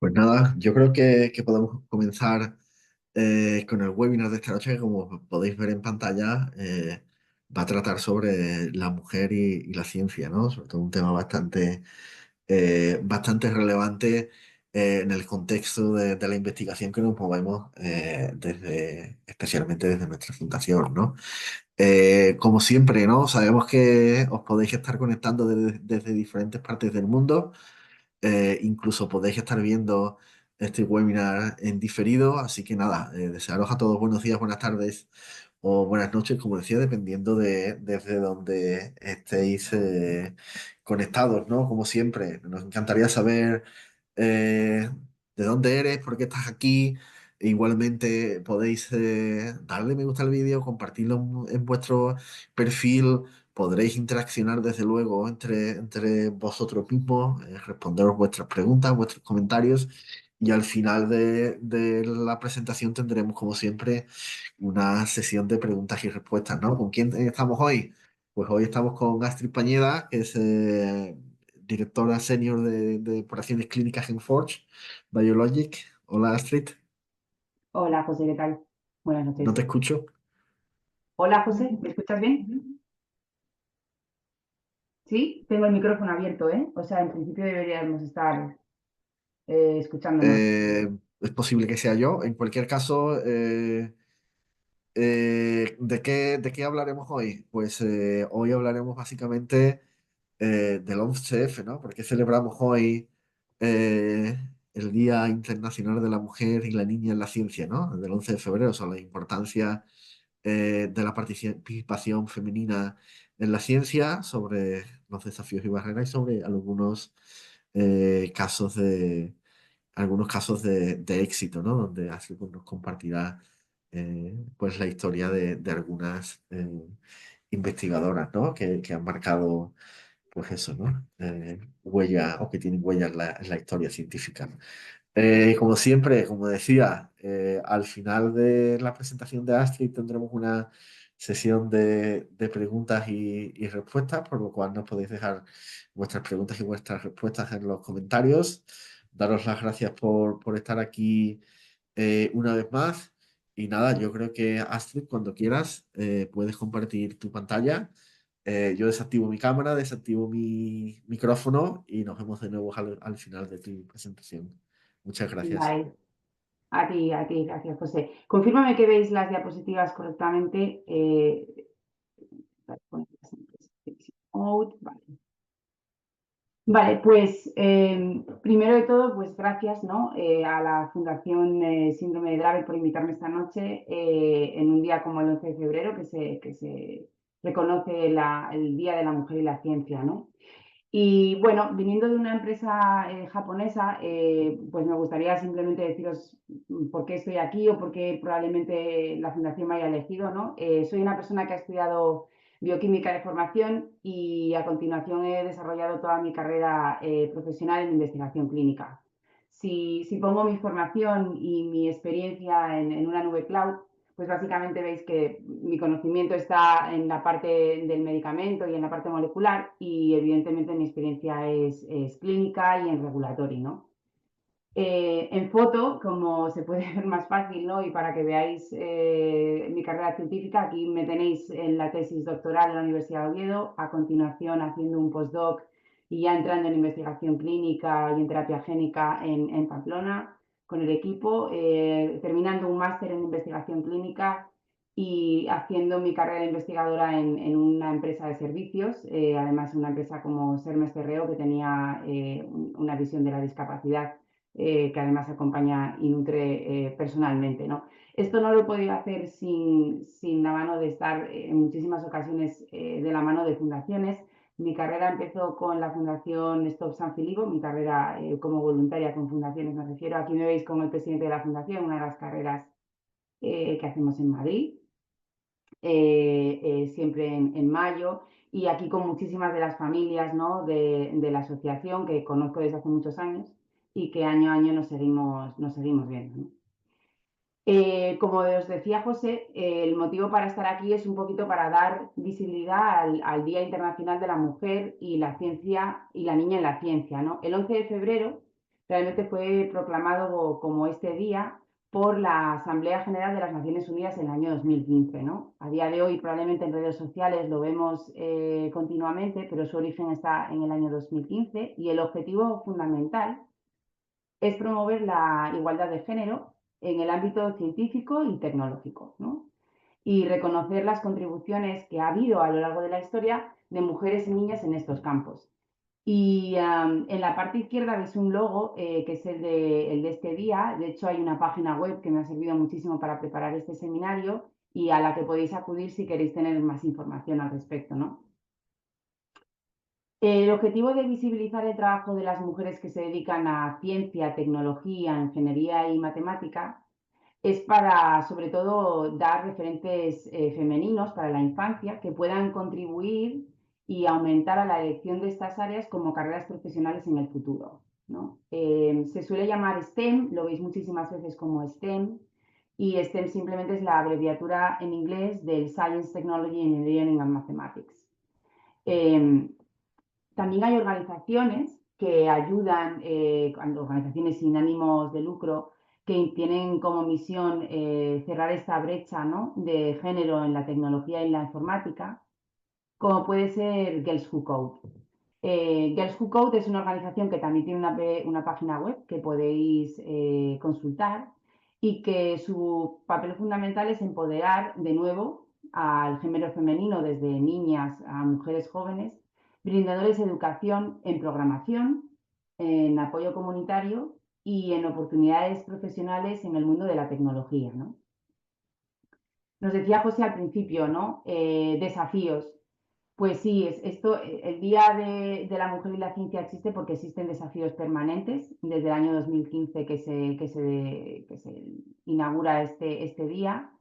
Pues nada, yo creo que podemos comenzar con el webinar de esta noche, que como podéis ver en pantalla, va a tratar sobre la mujer y la ciencia, ¿no? Sobre todo un tema bastante relevante en el contexto de la investigación que nos movemos especialmente desde nuestra fundación, ¿no? Como siempre, ¿no? Sabemos que os podéis estar conectando desde diferentes partes del mundo. Incluso podéis estar viendo este webinar en diferido, así que nada, desearos a todos buenos días, buenas tardes o buenas noches, como decía, dependiendo desde donde estéis conectados, ¿no? Como siempre, nos encantaría saber eh, de dónde eres, por qué estás aquí. E igualmente podéis darle me gusta al vídeo, compartirlo en vuestro perfil. Podréis interaccionar desde luego entre vosotros mismos, responderos vuestras preguntas, vuestros comentarios, y al final de la presentación tendremos, como siempre, una sesión de preguntas y respuestas, ¿no? ¿Con quién estamos hoy? Pues hoy estamos con Astrid Pañeda, que es directora senior de operaciones clínicas en Forge Biologic. Hola, Astrid, Hola José, ¿qué tal? Buenas no noches. te escucho. Hola José, ¿me escuchas bien? Sí, tengo el micrófono abierto, ¿eh? O sea, en principio deberíamos estar escuchándonos. Eh, es posible que sea yo. En cualquier caso, ¿de qué hablaremos hoy? Pues hoy hablaremos básicamente del 11F, ¿no? Porque celebramos hoy eh, el Día Internacional de la Mujer y la Niña en la Ciencia, ¿no? Del 11 de febrero, o sea, la importancia de la participación femenina en la ciencia, sobre los desafíos y barreras y sobre eh, casos de, algunos casos de éxito, ¿no? Donde así pues, nos compartirá pues la historia de algunas investigadoras, ¿no? Que han marcado, pues eso, ¿no? Huella o que tienen huella en la historia científica. Como siempre, como decía, al final de la presentación de Astrid tendremos una sesión de preguntas y respuestas, por lo cual nos podéis dejar vuestras preguntas y vuestras respuestas en los comentarios. Daros las gracias por estar aquí una vez más. Y nada, yo creo que Astrid, cuando quieras, puedes compartir tu pantalla. Yo desactivo mi cámara, desactivo mi micrófono y nos vemos de nuevo al final de tu presentación. Muchas gracias. Vale, a ti, gracias José. Confírmame que veis las diapositivas correctamente. Vale, ponerlas en presentation mode, vale. Vale, pues primero de todo, pues gracias, ¿no? A la Fundación Síndrome de Dravet por invitarme esta noche en un día como el 11 de febrero, que se reconoce el Día de la Mujer y la Ciencia, ¿no? Y bueno, viniendo de una empresa japonesa, pues me gustaría simplemente deciros por qué estoy aquí o por qué probablemente la fundación me haya elegido, ¿no? Soy una persona que ha estudiado bioquímica de formación y a continuación he desarrollado toda mi carrera profesional en investigación clínica. Si pongo mi formación y mi experiencia en una nube cloud, pues básicamente veis que mi conocimiento está en la parte del medicamento y en la parte molecular y evidentemente mi experiencia es clínica y en regulatory, ¿no? En foto, como se puede ver más fácil, ¿no? Y para que veáis mi carrera científica, aquí me tenéis en la tesis doctoral en la Universidad de Oviedo, a continuación haciendo un postdoc y ya entrando en investigación clínica y en terapia génica en Pamplona con el equipo, terminando un máster en investigación clínica y haciendo mi carrera investigadora en una empresa de servicios, además una empresa como Sermes CRO que tenía una visión de la discapacidad que además acompaña y nutre personalmente, ¿no? Esto no lo he podido hacer sin la mano de estar en muchísimas ocasiones de la mano de fundaciones. Mi carrera empezó con la Fundación Stop San Filipo, mi carrera como voluntaria con fundaciones me refiero. Aquí me veis como el presidente de la fundación, una de las carreras que hacemos en Madrid, siempre en mayo, y aquí con muchísimas de las familias, ¿no? de la asociación que conozco desde hace muchos años y que año a año nos seguimos viendo, ¿no? Como os decía José, el motivo para estar aquí es un poquito para dar visibilidad al Día Internacional de la Mujer y la Ciencia y la Niña en la Ciencia, ¿no? El 11 de febrero realmente fue proclamado como este día por la Asamblea General de las Naciones Unidas en el año 2015, ¿no? A día de hoy probablemente en redes sociales lo vemos continuamente, pero su origen está en el año 2015 y el objetivo fundamental es promover la igualdad de género en el ámbito científico y tecnológico, ¿no? Y reconocer las contribuciones que ha habido a lo largo de la historia de mujeres y niñas en estos campos. Y en la parte izquierda veis un logo que es el de este día. De hecho, hay una página web que me ha servido muchísimo para preparar este seminario y a la que podéis acudir si queréis tener más información al respecto, ¿no? El objetivo de visibilizar el trabajo de las mujeres que se dedican a ciencia, tecnología, ingeniería y matemática es para, sobre todo, dar referentes femeninos para la infancia que puedan contribuir y aumentar a la elección de estas áreas como carreras profesionales en el futuro, ¿no? Se suele llamar STEM, lo veis muchísimas veces como STEM, y STEM simplemente es la abreviatura en inglés del Science, Technology, Engineering and Mathematics. Eh, También hay organizaciones que ayudan, organizaciones sin ánimos de lucro, que tienen como misión cerrar esta brecha, ¿no?, de género en la tecnología y la informática, como puede ser Girls Who Code. Girls Who Code es una organización que también tiene una página web que podéis consultar y que su papel fundamental es empoderar de nuevo al género femenino desde niñas a mujeres jóvenes, brindándoles educación en programación, en apoyo comunitario y en oportunidades profesionales en el mundo de la tecnología, ¿no? Nos decía José al principio, ¿no? Desafíos. Pues sí, esto, el Día de la Mujer y la Ciencia existe porque existen desafíos permanentes desde el año 2015 que se inaugura este día.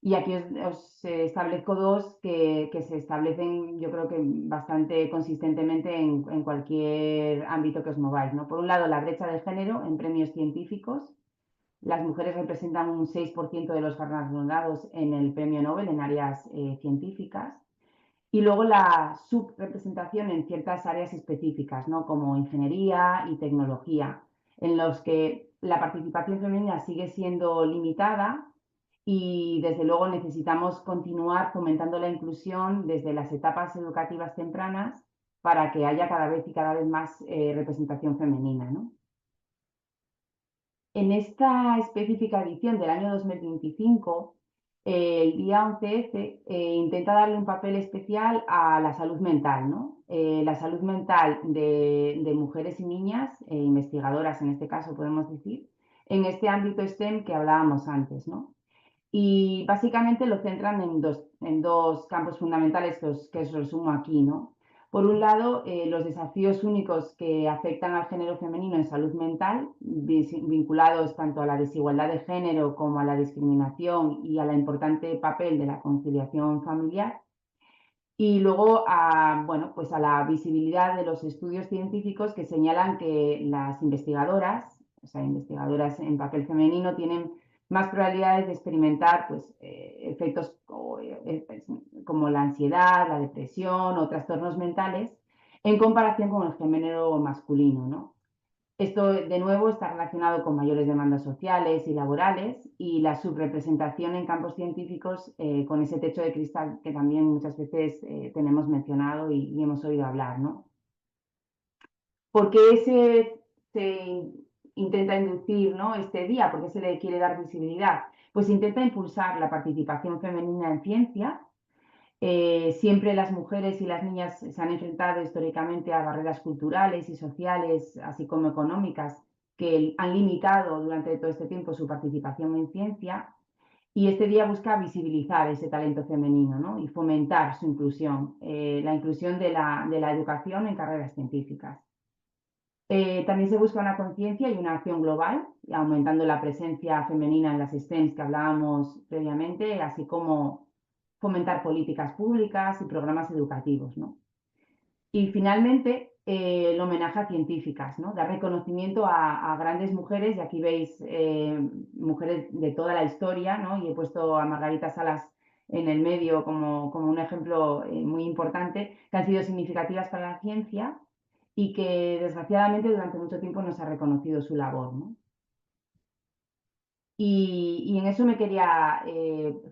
Y aquí os establezco dos que se establecen, yo creo que bastante consistentemente en cualquier ámbito que os mováis, ¿no? Por un lado, la brecha de género en premios científicos. Las mujeres representan un 6% de los galardonados en el premio Nobel en áreas científicas. Y luego la subrepresentación en ciertas áreas específicas, ¿no?, como ingeniería y tecnología, en los que la participación femenina sigue siendo limitada y desde luego necesitamos continuar fomentando la inclusión desde las etapas educativas tempranas para que haya cada vez más representación femenina, ¿no? En esta específica edición del año 2025, el día 11F intenta darle un papel especial a la salud mental, ¿no? La salud mental de mujeres y niñas, investigadoras en este caso podemos decir, en este ámbito STEM que hablábamos antes, ¿no? Y básicamente lo centran en dos campos fundamentales que os resumo aquí, ¿no? Por un lado, los desafíos únicos que afectan al género femenino en salud mental, vinculados tanto a la desigualdad de género como a la discriminación y a la importante papel de la conciliación familiar. Y luego bueno, pues a la visibilidad de los estudios científicos que señalan que las investigadoras, o sea, investigadoras en papel femenino, tienen más probabilidades de experimentar pues, efectos como la ansiedad, la depresión o trastornos mentales en comparación con el género masculino, ¿no? Esto, de nuevo, está relacionado con mayores demandas sociales y laborales y la subrepresentación en campos científicos con ese techo de cristal que también muchas veces tenemos mencionado y hemos oído hablar, ¿no? ¿Por qué se intenta inducir, ¿no?, este día? ¿Por qué se le quiere dar visibilidad? Pues intenta impulsar la participación femenina en ciencia. Siempre las mujeres y las niñas se han enfrentado históricamente a barreras culturales y sociales, así como económicas, que han limitado durante todo este tiempo su participación en ciencia. Y este día busca visibilizar ese talento femenino, ¿no?, y fomentar su inclusión, la inclusión de la educación en carreras científicas. También se busca una conciencia y una acción global, aumentando la presencia femenina en las STEMs que hablábamos previamente, así como fomentar políticas públicas y programas educativos, ¿no? Y finalmente, el homenaje a científicas, ¿no? Dar reconocimiento a grandes mujeres, y aquí veis mujeres de toda la historia, ¿no? Y he puesto a Margarita Salas en el medio como un ejemplo muy importante, que han sido significativas para la ciencia y que desgraciadamente durante mucho tiempo no se ha reconocido su labor, ¿no? Y en eso me quería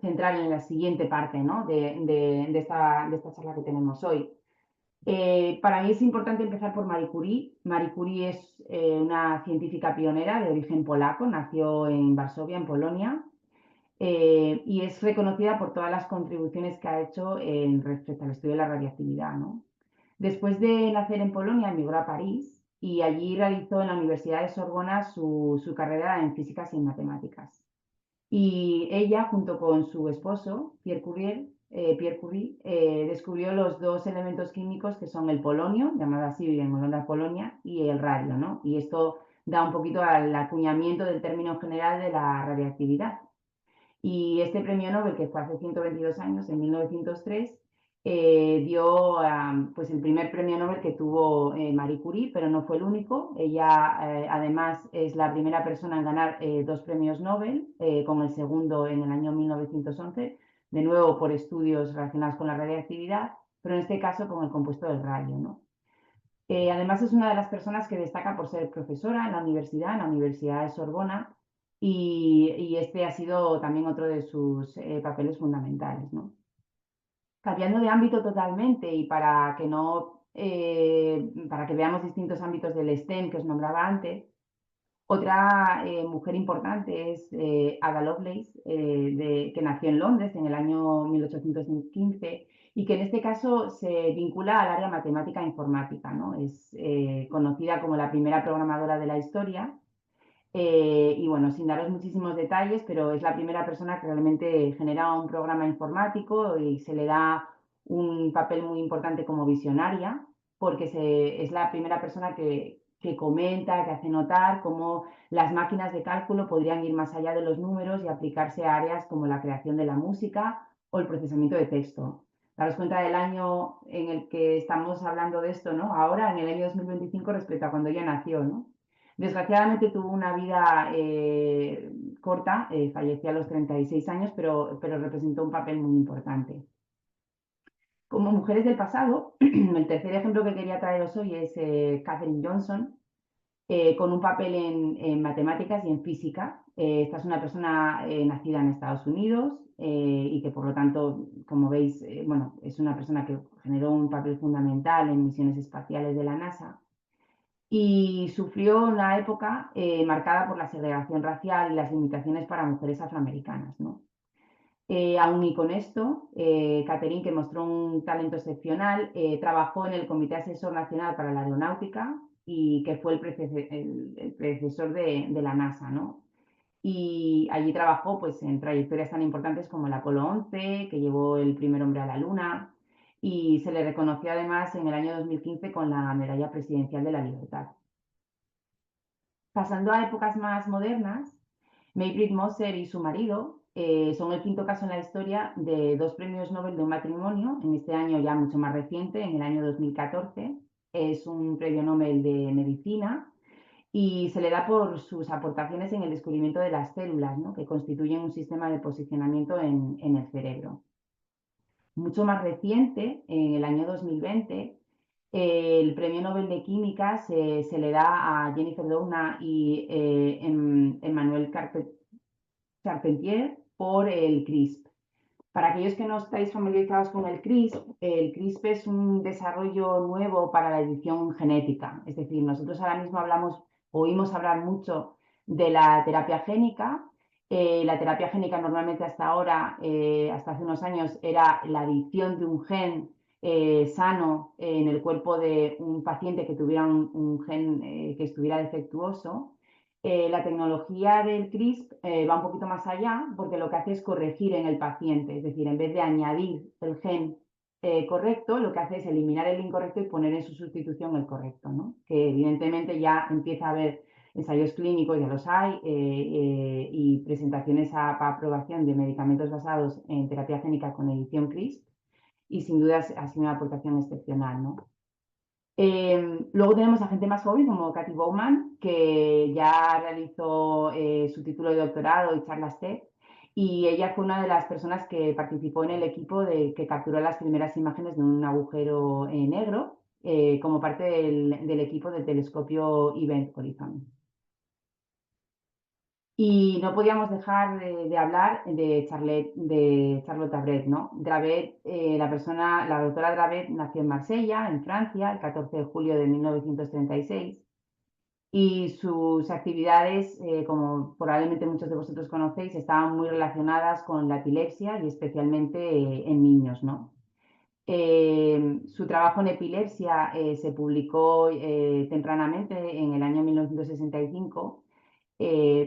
centrar en la siguiente parte, ¿no? de esta charla que tenemos hoy. Para mí es importante empezar por Marie Curie. Marie Curie es una científica pionera de origen polaco, nació en Varsovia, en Polonia, y es reconocida por todas las contribuciones que ha hecho respecto al estudio de la radiactividad, ¿no? Después de nacer en Polonia, emigró a París y allí realizó en la Universidad de Sorbona su carrera en físicas y en matemáticas. Y ella, junto con su esposo, Pierre Curie, descubrió los dos elementos químicos que son el polonio, llamado así en honor a Polonia, y el radio, ¿no? Y esto da un poquito al acuñamiento del término general de la radiactividad. Y este premio Nobel, que fue hace 122 años, en 1903, dio pues el primer premio Nobel que tuvo Marie Curie, pero no fue el único. Ella además es la primera persona en ganar dos premios Nobel, con el segundo en el año 1911, de nuevo por estudios relacionados con la radiactividad, pero en este caso con el compuesto del radio, ¿no? Además es una de las personas que destaca por ser profesora en la Universidad de Sorbona, y este ha sido también otro de sus papeles fundamentales, ¿no? Cambiando de ámbito totalmente y para que veamos distintos ámbitos del STEM que os nombraba antes, otra mujer importante es Ada Lovelace, que nació en Londres en el año 1815 y que en este caso se vincula al área matemática e informática, ¿no? Es conocida como la primera programadora de la historia. Y bueno, sin daros muchísimos detalles, pero es la primera persona que realmente genera un programa informático y se le da un papel muy importante como visionaria, porque es la primera persona que comenta, que hace notar cómo las máquinas de cálculo podrían ir más allá de los números y aplicarse a áreas como la creación de la música o el procesamiento de texto. Daros cuenta del año en el que estamos hablando de esto, ¿no? Ahora, en el año 2025, respecto a cuando ella nació, ¿no? Desgraciadamente tuvo una vida corta, falleció a los 36 años, pero representó un papel muy importante. Como mujeres del pasado, el tercer ejemplo que quería traeros hoy es Katherine Johnson, con un papel en matemáticas y en física. Esta es una persona nacida en Estados Unidos y que por lo tanto, como veis, bueno, es una persona que generó un papel fundamental en misiones espaciales de la NASA y sufrió una época marcada por la segregación racial y las limitaciones para mujeres afroamericanas, ¿no? Aún y con esto, Catherine, que mostró un talento excepcional, trabajó en el Comité Asesor Nacional para la Aeronáutica y que fue el predecesor de la NASA, ¿no? Y allí trabajó pues, en trayectorias tan importantes como el Apolo 11, que llevó el primer hombre a la Luna, y se le reconoció además en el año 2015 con la Medalla Presidencial de la Libertad. Pasando a épocas más modernas, Maybrit Moser y su marido son el quinto caso en la historia de dos premios Nobel de un matrimonio, en este año ya mucho más reciente, en el año 2014. Es un premio Nobel de Medicina y se le da por sus aportaciones en el descubrimiento de las células, ¿no? Que constituyen un sistema de posicionamiento en el cerebro. Mucho más reciente, en el año 2020, el premio Nobel de Química se le da a Jennifer Doudna y Emmanuel Charpentier por el CRISP. Para aquellos que no estáis familiarizados con el CRISP es un desarrollo nuevo para la edición genética. Es decir, nosotros ahora mismo oímos hablar mucho de la terapia génica. La terapia génica normalmente hasta ahora, hasta hace unos años, era la adición de un gen sano en el cuerpo de un paciente que tuviera un gen que estuviera defectuoso. La tecnología del CRISP va un poquito más allá porque lo que hace es corregir en el paciente, es decir, en vez de añadir el gen correcto, lo que hace es eliminar el incorrecto y poner en su sustitución el correcto, ¿no? Que evidentemente ya empieza a haber ensayos clínicos, ya los hay, y presentaciones para aprobación de medicamentos basados en terapia génica con edición CRISP, y sin duda ha sido una aportación excepcional, ¿no? Luego tenemos a gente más joven como Cathy Bowman, que ya realizó su título de doctorado y charlas TED, y ella fue una de las personas que participó en el equipo que capturó las primeras imágenes de un agujero negro, como parte del equipo del telescopio Event Horizon. Y no podíamos dejar de hablar de Charlotte Drabet, ¿no? Drabet, la doctora Drabet nació en Marsella, en Francia, el 14 de julio de 1936 y sus actividades, como probablemente muchos de vosotros conocéis, estaban muy relacionadas con la epilepsia y especialmente en niños, ¿no? Su trabajo en epilepsia se publicó tempranamente en el año 1965,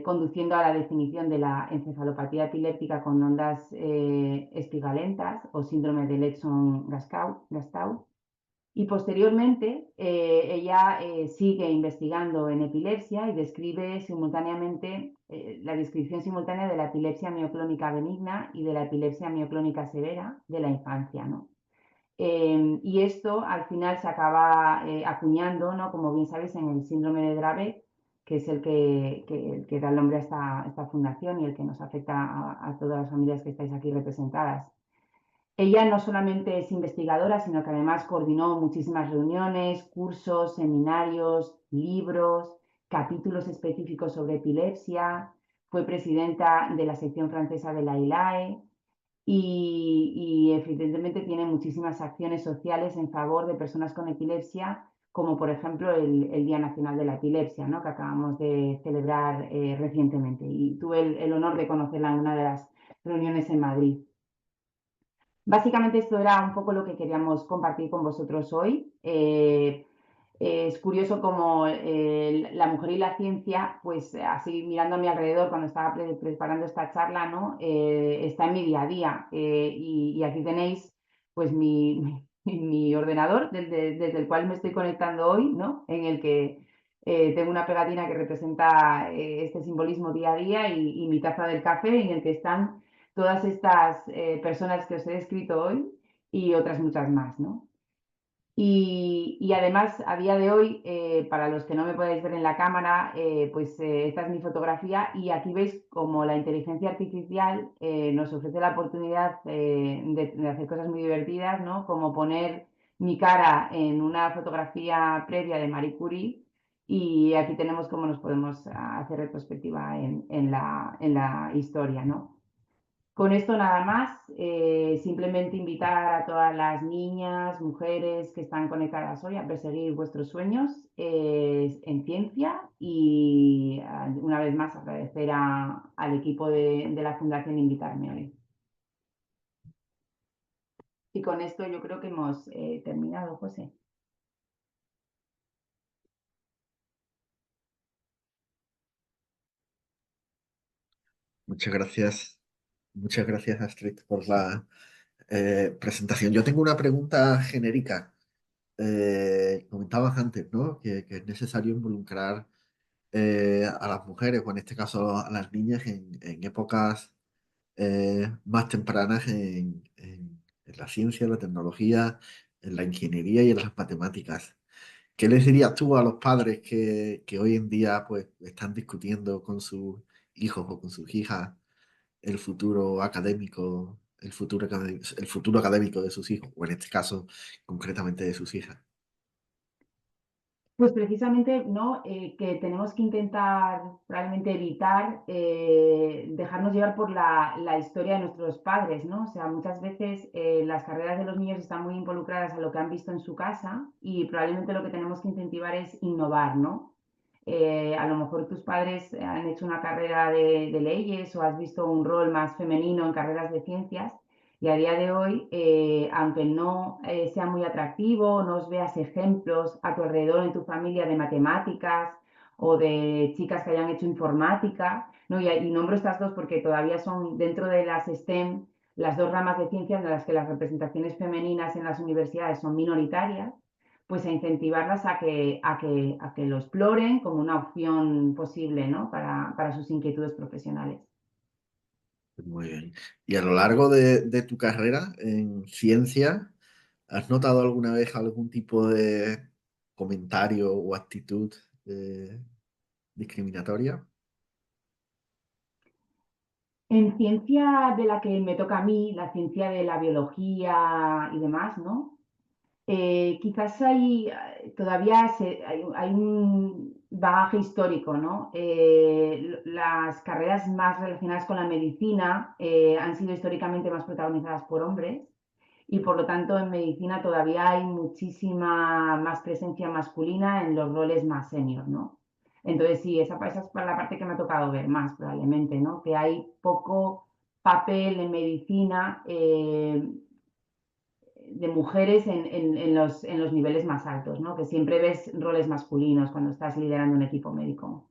conduciendo a la definición de la encefalopatía epiléptica con ondas espigalentas o síndrome de Lexon-Gastau. Y posteriormente ella sigue investigando en epilepsia y describe simultáneamente la descripción simultánea de la epilepsia mioclónica benigna y de la epilepsia mioclónica severa de la infancia, ¿no? Y esto al final se acaba acuñando, ¿no? Como bien sabéis, en el síndrome de Dravet, que es el que da el nombre a esta fundación y el que nos afecta a todas las familias que estáis aquí representadas. Ella no solamente es investigadora, sino que además coordinó muchísimas reuniones, cursos, seminarios, libros, capítulos específicos sobre epilepsia, fue presidenta de la sección francesa de la ILAE y evidentemente tiene muchísimas acciones sociales en favor de personas con epilepsia, como por ejemplo el Día Nacional de la Epilepsia, ¿no? Que acabamos de celebrar recientemente. Y tuve el honor de conocerla en una de las reuniones en Madrid. Básicamente esto era un poco lo que queríamos compartir con vosotros hoy. Es curioso como la mujer y la ciencia, pues así mirando a mi alrededor cuando estaba preparando esta charla, ¿no? Está en mi día a día. Y aquí tenéis pues mi ordenador desde el cual me estoy conectando hoy, ¿no? En el que tengo una pegatina que representa este simbolismo día a día y mi taza del café en el que están todas estas personas que os he descrito hoy y otras muchas más, ¿no? Y además, a día de hoy, para los que no me podáis ver en la cámara, pues esta es mi fotografía y aquí veis como la inteligencia artificial nos ofrece la oportunidad de hacer cosas muy divertidas, ¿no? Como poner mi cara en una fotografía previa de Marie Curie y aquí tenemos cómo nos podemos hacer retrospectiva en la historia, ¿no? Con esto nada más, simplemente invitar a todas las niñas, mujeres que están conectadas hoy a perseguir vuestros sueños en ciencia y una vez más agradecer al equipo de la Fundación invitarme hoy. Y con esto yo creo que hemos terminado, José. Muchas gracias Astrid por la presentación. Yo tengo una pregunta genérica. Comentabas antes, ¿no? Que es necesario involucrar a las mujeres, o en este caso a las niñas, en épocas más tempranas en la ciencia, la tecnología, en la ingeniería y en las matemáticas. ¿Qué les dirías tú a los padres que hoy en día pues, están discutiendo con sus hijos o con sus hijas el futuro académico, el futuro académico de sus hijos, o en este caso concretamente de sus hijas? Pues precisamente, ¿no? Que tenemos que intentar probablemente evitar dejarnos llevar por la historia de nuestros padres, ¿no? O sea, muchas veces las carreras de los niños están muy involucradas a lo que han visto en su casa y probablemente lo que tenemos que incentivar es innovar, ¿no? A lo mejor tus padres han hecho una carrera de leyes o has visto un rol más femenino en carreras de ciencias y a día de hoy, aunque no sea muy atractivo, no os veas ejemplos a tu alrededor en tu familia de matemáticas o de chicas que hayan hecho informática, ¿no? Y nombro estas dos porque todavía son dentro de las STEM las dos ramas de ciencias en las que las representaciones femeninas en las universidades son minoritarias, pues a incentivarlas a que lo exploren como una opción posible, ¿no? Para sus inquietudes profesionales. Muy bien. Y a lo largo de tu carrera en ciencia, ¿has notado alguna vez algún tipo de comentario o actitud discriminatoria? En ciencia de la que me toca a mí, la ciencia de la biología y demás, ¿no? Quizás hay un bagaje histórico, ¿no? Las carreras más relacionadas con la medicina han sido históricamente más protagonizadas por hombres y por lo tanto en medicina todavía hay muchísima más presencia masculina en los roles más senior, ¿no? Entonces sí, esa es la parte que me ha tocado ver más probablemente, ¿no? Que hay poco papel en medicina de mujeres en los niveles más altos, ¿no? Que siempre ves roles masculinos cuando estás liderando un equipo médico.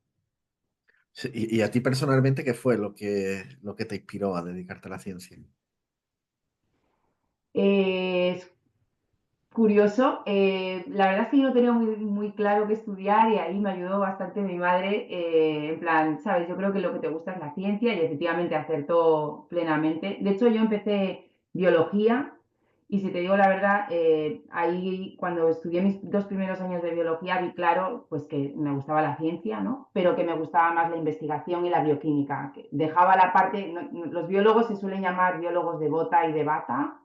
Sí, y a ti personalmente, ¿qué fue lo que te inspiró a dedicarte a la ciencia? Es curioso, la verdad es que yo no tenía muy claro qué estudiar y ahí me ayudó bastante mi madre, en plan, sabes, yo creo que lo que te gusta es la ciencia y efectivamente acertó plenamente. De hecho, yo empecé biología y si te digo la verdad, ahí cuando estudié mis 2 primeros años de biología vi claro pues que me gustaba la ciencia, ¿no? Pero que me gustaba más la investigación y la bioquímica. Que dejaba la parte, los biólogos se suelen llamar biólogos de bota y de bata.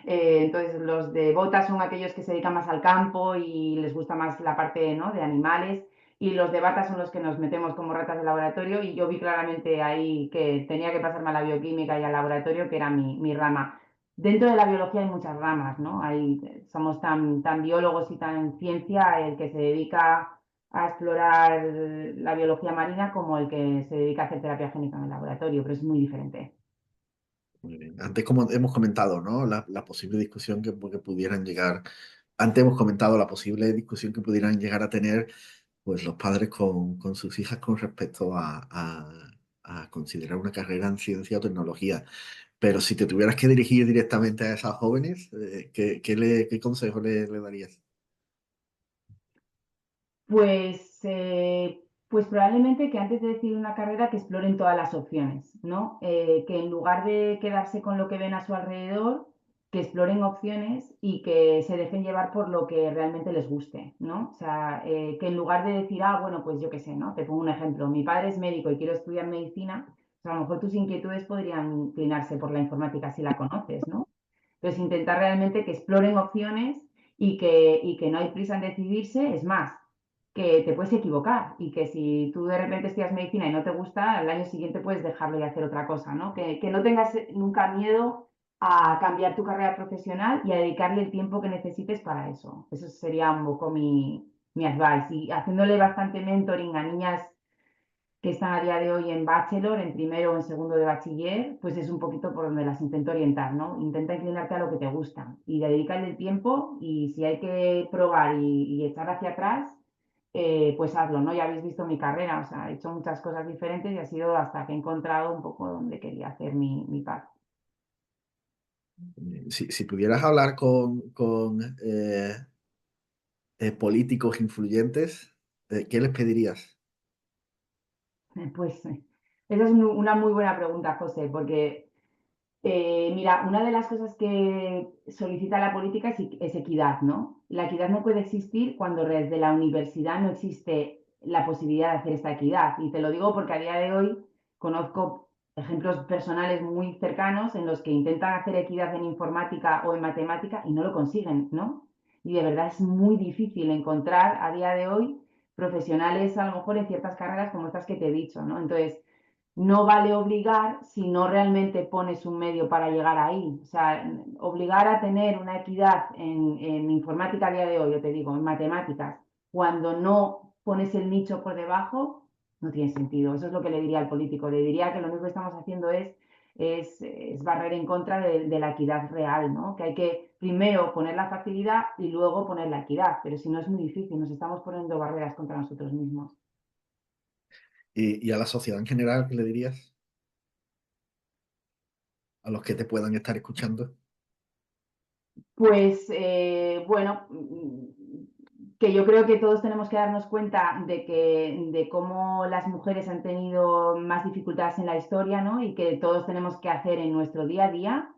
Entonces, los de botas son aquellos que se dedican más al campo y les gusta más la parte, ¿no?, de animales. Y los de bata son los que nos metemos como ratas de laboratorio. Y yo vi claramente ahí que tenía que pasarme a la bioquímica y al laboratorio, que era mi rama. Dentro de la biología hay muchas ramas, ¿no? Somos tan biólogos y tan ciencia el que se dedica a explorar la biología marina como el que se dedica a hacer terapia génica en el laboratorio, pero es muy diferente. Muy bien. Antes, como hemos comentado, ¿no? La posible discusión que pudieran llegar, antes hemos comentado la posible discusión que pudieran llegar a tener, pues, los padres con sus hijas con respecto a considerar una carrera en ciencia o tecnología. Pero si te tuvieras que dirigir directamente a esas jóvenes, ¿qué consejo le darías? Pues, pues probablemente que antes de decidir una carrera que exploren todas las opciones, ¿no? Que en lugar de quedarse con lo que ven a su alrededor, que exploren opciones y que se dejen llevar por lo que realmente les guste, ¿no? O sea, que en lugar de decir, ah, bueno, pues yo qué sé, ¿no? Te pongo un ejemplo, mi padre es médico y quiero estudiar medicina, pues a lo mejor tus inquietudes podrían inclinarse por la informática si la conoces, ¿no? Entonces, intentar realmente que exploren opciones y que no hay prisa en decidirse, es más, que te puedes equivocar y que si tú de repente estudias medicina y no te gusta, al año siguiente puedes dejarlo y hacer otra cosa, ¿no? Que no tengas nunca miedo a cambiar tu carrera profesional y a dedicarle el tiempo que necesites para eso. Eso sería un poco mi advice. Y haciéndole bastante mentoring a niñas que están a día de hoy en bachelor, en primero o en segundo de bachiller, pues es un poquito por donde las intento orientar, ¿no? Intenta inclinarte a lo que te gusta y dedicarle el tiempo y si hay que probar y echar hacia atrás, pues hazlo, ¿no? Ya habéis visto mi carrera, o sea, he hecho muchas cosas diferentes y ha sido hasta que he encontrado un poco donde quería hacer mi path. Si pudieras hablar con políticos influyentes, ¿qué les pedirías? Pues esa es una muy buena pregunta, José, porque mira, una de las cosas que solicita la política es equidad, ¿no? La equidad no puede existir cuando desde la universidad no existe la posibilidad de hacer esta equidad. Y te lo digo porque a día de hoy conozco ejemplos personales muy cercanos en los que intentan hacer equidad en informática o en matemática y no lo consiguen, ¿no? Y de verdad es muy difícil encontrar a día de hoy profesionales a lo mejor en ciertas carreras como estas que te he dicho, ¿no? Entonces, no vale obligar si no realmente pones un medio para llegar ahí. O sea, obligar a tener una equidad en informática a día de hoy, yo te digo, en matemáticas, cuando no pones el nicho por debajo, no tiene sentido. Eso es lo que le diría al político. Le diría que lo único que estamos haciendo es barrer en contra de la equidad real, ¿no? Que hay que primero poner la facilidad y luego poner la equidad. Pero si no es muy difícil, nos estamos poniendo barreras contra nosotros mismos. Y a la sociedad en general, ¿qué le dirías? A los que te puedan estar escuchando. Pues bueno, que yo creo que todos tenemos que darnos cuenta de cómo las mujeres han tenido más dificultades en la historia, ¿no? Y que todos tenemos que hacer en nuestro día a día.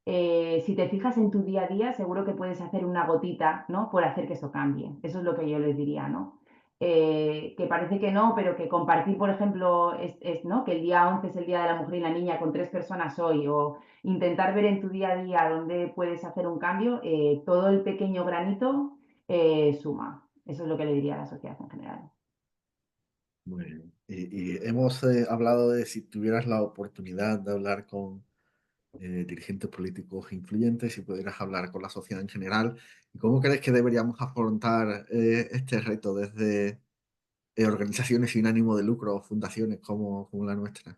Si te fijas en tu día a día, seguro que puedes hacer una gotita, ¿no? Por hacer que eso cambie. Eso es lo que yo les diría, ¿no? que parece que no, pero que compartir, por ejemplo, ¿no? Que el día 11 es el Día de la Mujer y la Niña con 3 personas hoy, o intentar ver en tu día a día dónde puedes hacer un cambio, todo el pequeño granito suma. Eso es lo que le diría a la sociedad en general. Muy bien. Y hemos hablado de si tuvieras la oportunidad de hablar con dirigentes políticos influyentes, si pudieras hablar con la sociedad en general. ¿Y cómo crees que deberíamos afrontar este reto desde organizaciones sin ánimo de lucro o fundaciones como la nuestra?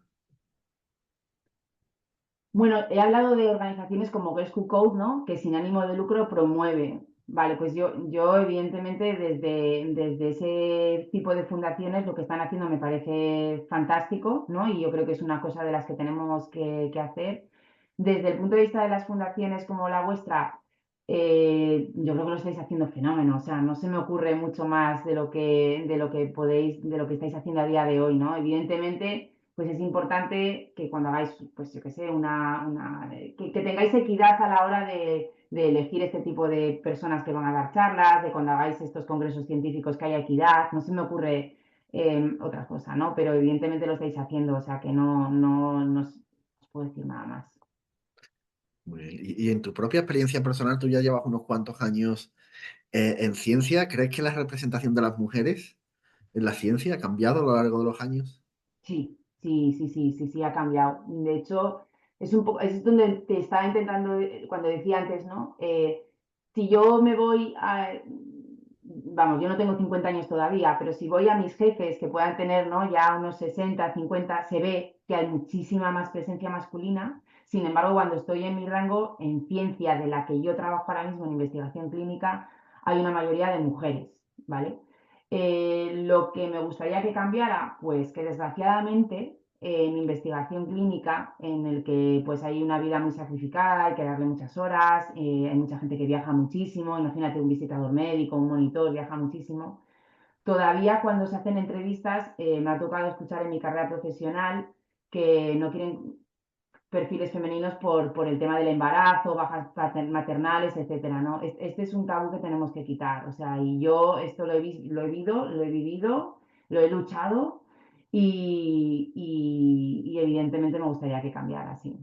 Bueno, he hablado de organizaciones como Girls Who Code, ¿no? Que sin ánimo de lucro promueve. Vale, pues yo evidentemente desde ese tipo de fundaciones lo que están haciendo me parece fantástico, ¿no? Y yo creo que es una cosa de las que tenemos que hacer. Desde el punto de vista de las fundaciones como la vuestra, yo creo que lo estáis haciendo fenómeno. O sea, no se me ocurre mucho más de lo que podéis, de lo que estáis haciendo a día de hoy, ¿no? Evidentemente pues es importante que cuando hagáis, pues yo qué sé, que tengáis equidad a la hora de elegir este tipo de personas que van a dar charlas, de cuando hagáis estos congresos científicos que haya equidad. No se me ocurre otra cosa, ¿no? Pero evidentemente lo estáis haciendo, o sea que no os puedo decir nada más. Muy bien. Y en tu propia experiencia personal, tú ya llevas unos cuantos años en ciencia. ¿Crees que la representación de las mujeres en la ciencia ha cambiado a lo largo de los años? Sí, sí, sí, sí, sí, sí, ha cambiado. De hecho, es un poco, es donde te estaba intentando, cuando decía antes, ¿no? Si yo me voy a, vamos, yo no tengo 50 años todavía, pero si voy a mis jefes que puedan tener, ¿no? Ya unos 60, 50, se ve que hay muchísima más presencia masculina. Sin embargo, cuando estoy en mi rango, en ciencia de la que yo trabajo ahora mismo en investigación clínica, hay una mayoría de mujeres, ¿vale? Lo que me gustaría que cambiara, pues que desgraciadamente en investigación clínica, en el que pues hay una vida muy sacrificada, hay que darle muchas horas, hay mucha gente que viaja muchísimo, imagínate un visitador médico, un monitor, viaja muchísimo. Todavía cuando se hacen entrevistas, me ha tocado escuchar en mi carrera profesional que no quieren perfiles femeninos por el tema del embarazo, bajas maternales, etcétera, ¿no? Este es un tabú que tenemos que quitar, o sea, y yo esto lo he vivido, lo he luchado y evidentemente me gustaría que cambiara, sí.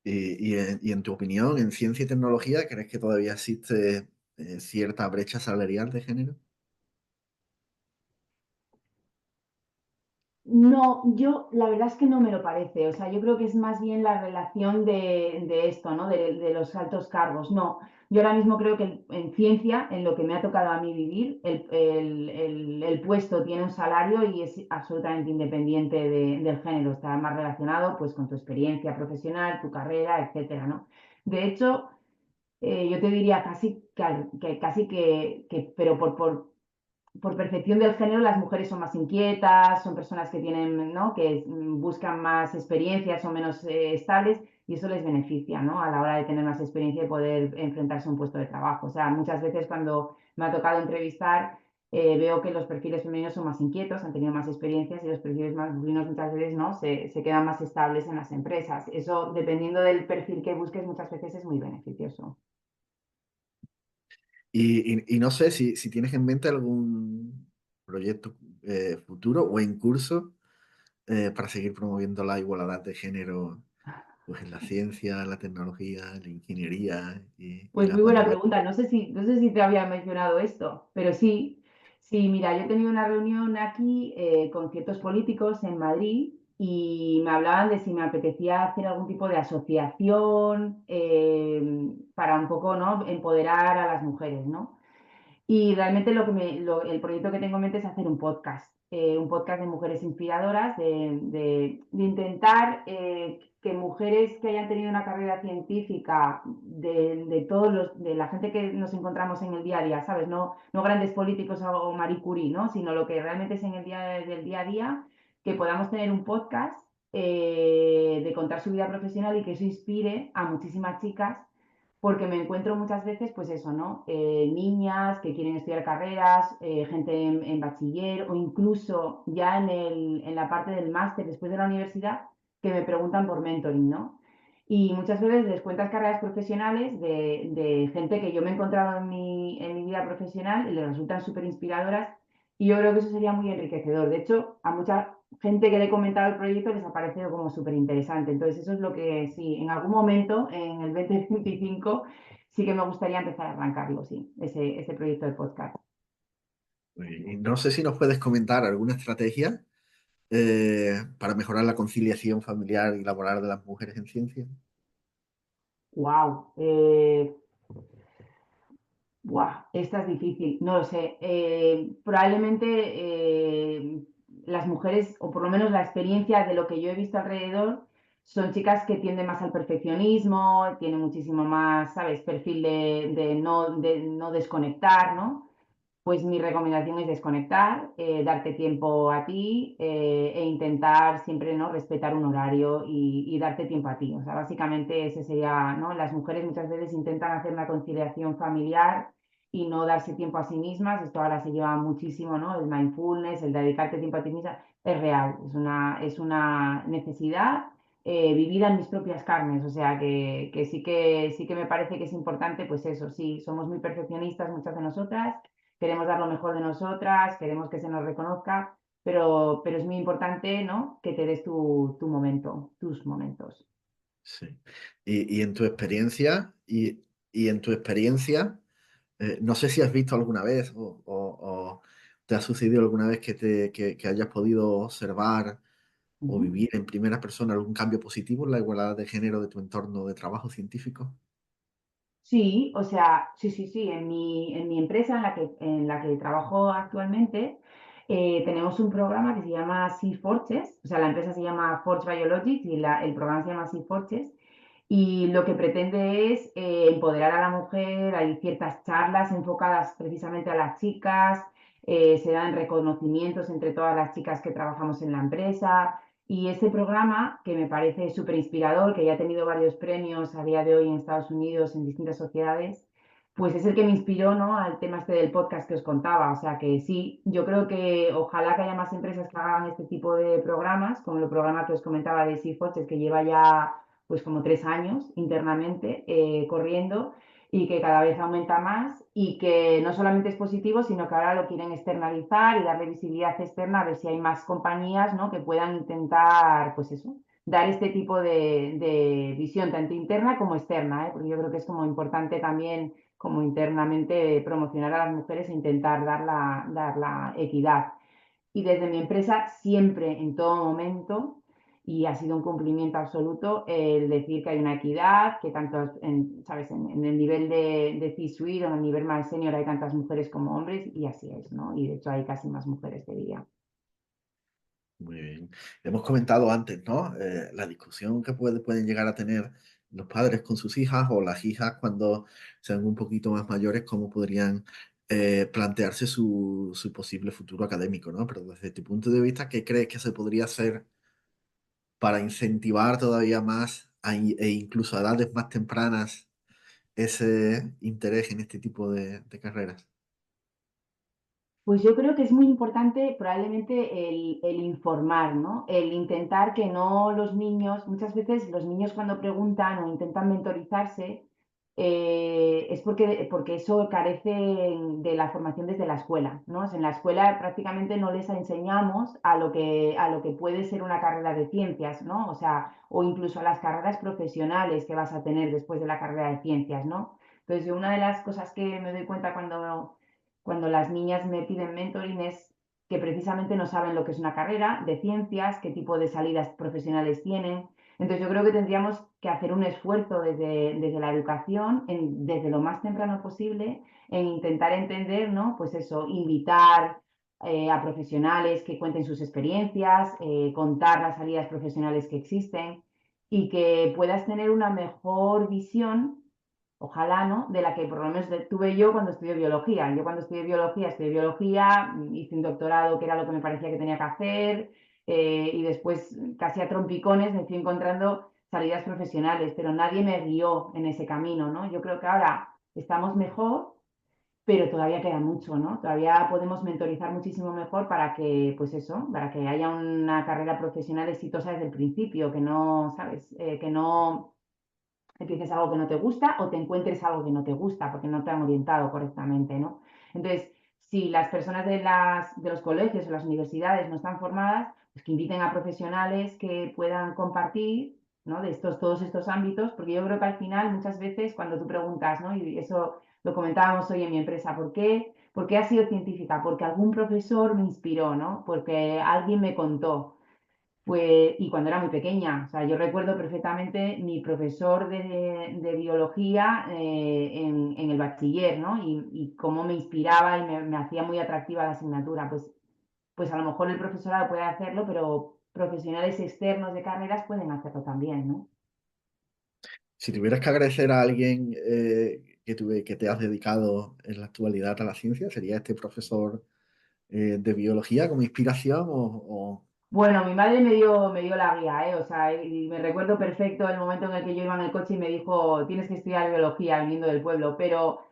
Y en tu opinión, en ciencia y tecnología, ¿crees que todavía existe cierta brecha salarial de género? No, yo la verdad es que no me lo parece. O sea, yo creo que es más bien la relación de esto, ¿no? De los altos cargos. No, yo ahora mismo creo que en ciencia, en lo que me ha tocado a mí vivir, el puesto tiene un salario y es absolutamente independiente del género. Está más relacionado pues con tu experiencia profesional, tu carrera, etcétera, ¿no? De hecho, yo te diría casi que, pero por percepción del género, las mujeres son más inquietas, son personas que tienen, ¿no? Que buscan más experiencias, son menos estables y eso les beneficia, ¿no? A la hora de tener más experiencia y poder enfrentarse a un puesto de trabajo. O sea, muchas veces cuando me ha tocado entrevistar, veo que los perfiles femeninos son más inquietos, han tenido más experiencias y los perfiles masculinos muchas veces, ¿no? Se quedan más estables en las empresas. Eso, dependiendo del perfil que busques, muchas veces es muy beneficioso. Y no sé si tienes en mente algún proyecto futuro o en curso para seguir promoviendo la igualdad de género pues, en la ciencia, la tecnología, la ingeniería y Pues las muy buena manuales. pregunta. No sé si te había mencionado esto, pero sí, sí, mira, yo he tenido una reunión aquí con ciertos políticos en Madrid y me hablaban de si me apetecía hacer algún tipo de asociación para un poco, ¿no? Empoderar a las mujeres, ¿no? Y realmente el proyecto que tengo en mente es hacer un podcast de mujeres inspiradoras, de intentar que mujeres que hayan tenido una carrera científica, de la gente que nos encontramos en el día a día, ¿sabes? No grandes políticos o Marie Curie, ¿no? Sino lo que realmente es en el del día a día, que podamos tener un podcast de contar su vida profesional y que eso inspire a muchísimas chicas porque me encuentro muchas veces, pues eso, ¿no? Niñas que quieren estudiar carreras, gente en bachiller o incluso ya en la parte del máster después de la universidad que me preguntan por mentoring, ¿no? Y muchas veces les cuentas carreras profesionales de gente que yo me he encontrado en mi vida profesional y les resultan súper inspiradoras Y yo creo que eso sería muy enriquecedor. De hecho, a mucha gente que le he comentado el proyecto les ha parecido como súper interesante. Entonces, eso es lo que sí, en algún momento, en el 2025, sí que me gustaría empezar a arrancarlo, sí, ese proyecto de podcast. Y no sé si nos puedes comentar alguna estrategia para mejorar la conciliación familiar y laboral de las mujeres en ciencia. Wow. Buah, esta es difícil, no lo sé. Probablemente las mujeres, o por lo menos la experiencia de lo que yo he visto alrededor, son chicas que tienden más al perfeccionismo, tienen muchísimo más, ¿sabes?, perfil de no desconectar, ¿no? Pues mi recomendación es desconectar, darte tiempo a ti e intentar siempre, ¿no?, respetar un horario y darte tiempo a ti. O sea, básicamente ese sería, ¿no? Las mujeres muchas veces intentan hacer una conciliación familiar y no darse tiempo a sí mismas. Esto ahora se lleva muchísimo, ¿no? El mindfulness, el dedicarte tiempo a ti misma, es real, es una necesidad vivida en mis propias carnes. O sea, sí que me parece que es importante, pues eso, sí, somos muy perfeccionistas muchas de nosotras, queremos dar lo mejor de nosotras, queremos que se nos reconozca, pero es muy importante, ¿no?, que te des tu momento, tus momentos. Sí. Y en tu experiencia, y en tu experiencia, no sé si has visto alguna vez o te ha sucedido alguna vez que hayas podido observar o Ujú. vivir en primera persona algún cambio positivo en la igualdad de género de tu entorno de trabajo científico. Sí, o sea, sí, sí, sí. En mi empresa en la que trabajo actualmente, tenemos un programa que se llama Sea Forges. O sea, la empresa se llama Forge Biologics y el programa se llama Sea Forges. Y lo que pretende es empoderar a la mujer. Hay ciertas charlas enfocadas precisamente a las chicas, se dan reconocimientos entre todas las chicas que trabajamos en la empresa. Y ese programa, que me parece súper inspirador, que ya ha tenido varios premios a día de hoy en Estados Unidos en distintas sociedades, pues es el que me inspiró, ¿no?, al tema este del podcast que os contaba. O sea que sí, yo creo que ojalá que haya más empresas que hagan este tipo de programas, como el programa que os comentaba de Seaforges, que lleva ya pues como 3 años internamente corriendo, y que cada vez aumenta más y que no solamente es positivo, sino que ahora lo quieren externalizar y darle visibilidad externa, a ver si hay más compañías, ¿no?, que puedan intentar, pues eso, dar este tipo de visión, tanto interna como externa, ¿eh? Porque yo creo que es como importante también, como internamente, promocionar a las mujeres e intentar dar la equidad. Y desde mi empresa siempre, en todo momento, y ha sido un cumplimiento absoluto, el decir que hay una equidad, que tanto ¿sabes?, en el nivel de C-suite o en el nivel más senior hay tantas mujeres como hombres, y así es, ¿no? Y de hecho hay casi más mujeres, te diría. Muy bien. Hemos comentado antes, ¿no? La discusión que pueden llegar a tener los padres con sus hijas o las hijas cuando sean un poquito más mayores, cómo podrían plantearse su posible futuro académico, ¿no? Pero desde tu punto de vista, ¿qué crees que se podría hacer para incentivar todavía más e incluso a edades más tempranas ese interés en este tipo de carreras? Pues yo creo que es muy importante probablemente el informar, ¿no? El intentar que no los niños, muchas veces los niños cuando preguntan o intentan mentorizarse, es porque eso carece de la formación desde la escuela, ¿no? O sea, en la escuela prácticamente no les enseñamos a lo que puede ser una carrera de ciencias, ¿no? O sea, o incluso a las carreras profesionales que vas a tener después de la carrera de ciencias, ¿no? Entonces, yo una de las cosas que me doy cuenta cuando las niñas me piden mentoring es que precisamente no saben lo que es una carrera de ciencias, qué tipo de salidas profesionales tienen. Entonces yo creo que tendríamos que hacer un esfuerzo desde la educación, desde lo más temprano posible, en intentar entender, ¿no? Pues eso, invitar a profesionales que cuenten sus experiencias, contar las salidas profesionales que existen, y que puedas tener una mejor visión, ojalá, ¿no?, de la que por lo menos tuve yo cuando estudié biología. Yo cuando estudié biología, hice un doctorado que era lo que me parecía que tenía que hacer, y después casi a trompicones me fui encontrando salidas profesionales, pero nadie me guió en ese camino, ¿no? Yo creo que ahora estamos mejor, pero todavía queda mucho, ¿no? Todavía podemos mentorizar muchísimo mejor para que, pues eso, para que haya una carrera profesional exitosa desde el principio, que no, ¿sabes? Que no empieces algo que no te gusta o te encuentres algo que no te gusta porque no te han orientado correctamente, ¿no? Entonces, si las personas de los colegios o las universidades no están formadas, pues que inviten a profesionales que puedan compartir, ¿no? De todos estos ámbitos, porque yo creo que al final muchas veces cuando tú preguntas, ¿no? Y eso lo comentábamos hoy en mi empresa, ¿por qué has sido científica? Porque algún profesor me inspiró, ¿no? Porque alguien me contó. Pues, y cuando era muy pequeña, o sea, yo recuerdo perfectamente mi profesor de biología en el bachiller, ¿no? Y cómo me inspiraba y me hacía muy atractiva la asignatura. Pues a lo mejor el profesorado puede hacerlo, pero profesionales externos de carreras pueden hacerlo también, ¿no? Si tuvieras que agradecer a alguien que te has dedicado en la actualidad a la ciencia, ¿sería este profesor de biología como inspiración Bueno, mi madre me dio la guía, ¿eh? O sea, y me recuerdo perfecto el momento en el que yo iba en el coche y me dijo, tienes que estudiar biología viniendo del pueblo, pero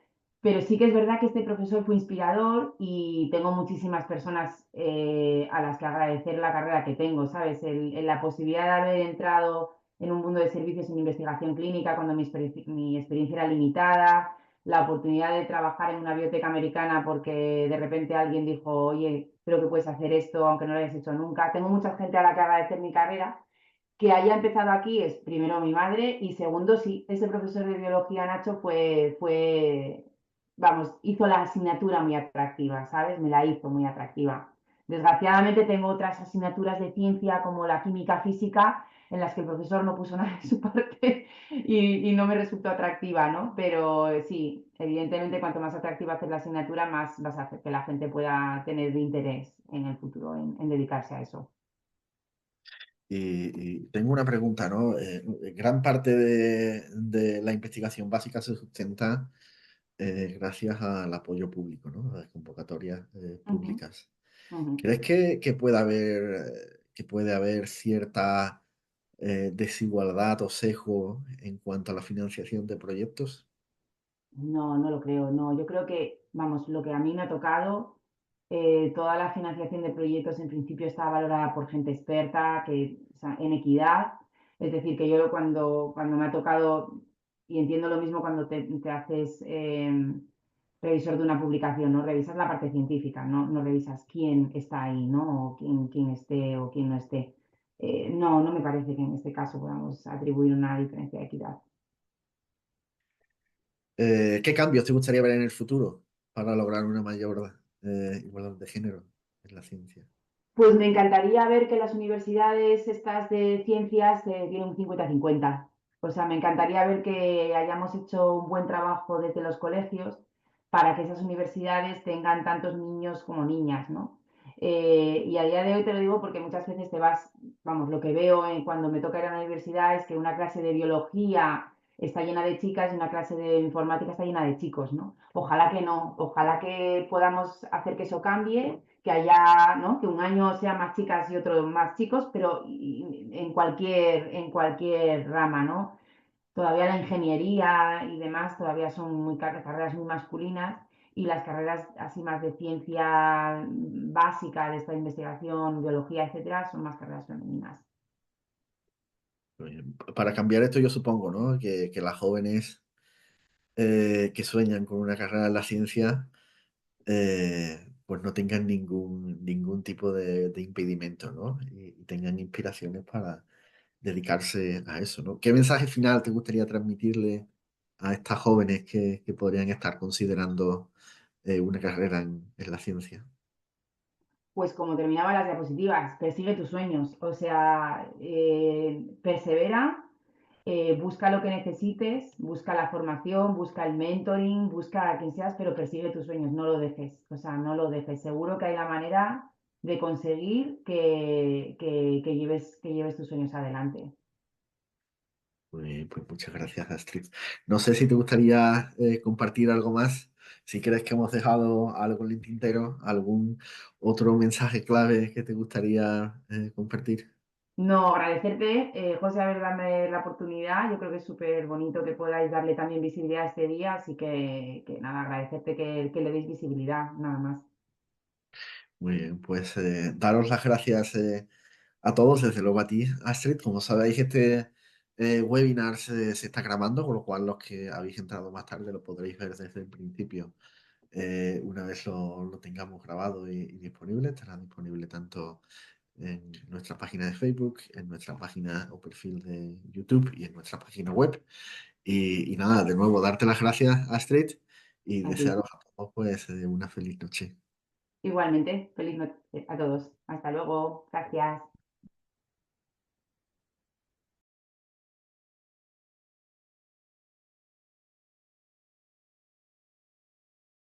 sí que es verdad que este profesor fue inspirador y tengo muchísimas personas a las que agradecer la carrera que tengo, ¿sabes? La posibilidad de haber entrado en un mundo de servicios en investigación clínica cuando mi experiencia era limitada, la oportunidad de trabajar en una biblioteca americana porque de repente alguien dijo, oye, creo que puedes hacer esto aunque no lo hayas hecho nunca. Tengo mucha gente a la que agradecer mi carrera. Que haya empezado aquí es primero mi madre y segundo, sí, ese profesor de biología, Nacho, vamos, hizo la asignatura muy atractiva, ¿sabes? Me la hizo muy atractiva. Desgraciadamente tengo otras asignaturas de ciencia como la química física en las que el profesor no puso nada de su parte y no me resultó atractiva, ¿no? Pero sí, evidentemente cuanto más atractiva haces la asignatura, más vas a hacer que la gente pueda tener interés en el futuro en dedicarse a eso. y tengo una pregunta, ¿no? Gran parte de la investigación básica se sustenta gracias al apoyo público, ¿no? A las convocatorias Ujú, públicas. ujú. ¿Crees que puede haber cierta desigualdad o sesgo en cuanto a la financiación de proyectos? No, no lo creo, no. Yo creo que, vamos, lo que a mí me ha tocado, toda la financiación de proyectos en principio está valorada por gente experta, o sea, en equidad. Es decir, que yo cuando me ha tocado, y entiendo lo mismo cuando te haces revisor de una publicación, ¿no? Revisas la parte científica, no revisas quién está ahí, ¿no? O quién esté o quién no esté. No, no me parece que en este caso podamos atribuir una diferencia de equidad. ¿Qué cambios te gustaría ver en el futuro para lograr una mayor igualdad de género en la ciencia? Pues me encantaría ver que las universidades estas de ciencias tienen un 50-50. O sea, me encantaría ver que hayamos hecho un buen trabajo desde los colegios para que esas universidades tengan tantos niños como niñas, ¿no? Y a día de hoy te lo digo porque muchas veces te vas, vamos, lo que veo cuando me toca ir a la universidad es que una clase de biología está llena de chicas y una clase de informática está llena de chicos, ¿no? Ojalá que no, ojalá que podamos hacer que eso cambie, que haya, ¿no? Que un año sea más chicas y otro más chicos, pero en cualquier rama, ¿no? Todavía la ingeniería y demás todavía son carreras muy masculinas y las carreras así más de ciencia básica, de esta investigación, biología, etcétera, son más carreras femeninas. Para cambiar esto, yo supongo, ¿no? Que las jóvenes que sueñan con una carrera en la ciencia, pues no tengan ningún tipo de impedimento, ¿no? Y tengan inspiraciones para dedicarse a eso, ¿no? ¿Qué mensaje final te gustaría transmitirle a estas jóvenes que podrían estar considerando una carrera en la ciencia? Pues como terminaba las diapositivas, persigue tus sueños, o sea, persevera, busca lo que necesites, busca la formación, busca el mentoring, busca a quien seas, pero persigue tus sueños, no lo dejes, o sea, no lo dejes. Seguro que hay la manera de conseguir que lleves tus sueños adelante. Pues muchas gracias, Astrid. No sé si te gustaría compartir algo más, si crees que hemos dejado algo en el tintero, algún otro mensaje clave que te gustaría compartir. No, agradecerte, José, haber dado la oportunidad. Yo creo que es súper bonito que podáis darle también visibilidad a este día, así que nada, agradecerte que le deis visibilidad, nada más. Muy bien, pues daros las gracias a todos, desde luego a ti, Astrid. Como sabéis, este webinar se está grabando, con lo cual los que habéis entrado más tarde lo podréis ver desde el principio una vez lo tengamos grabado y disponible, estará disponible tanto en nuestra página de Facebook, en nuestra página o perfil de YouTube y en nuestra página web. Y nada, de nuevo, darte las gracias, Astrid, y A ti. desearos a todos pues una feliz noche. Igualmente, feliz noche a todos. Hasta luego. Gracias.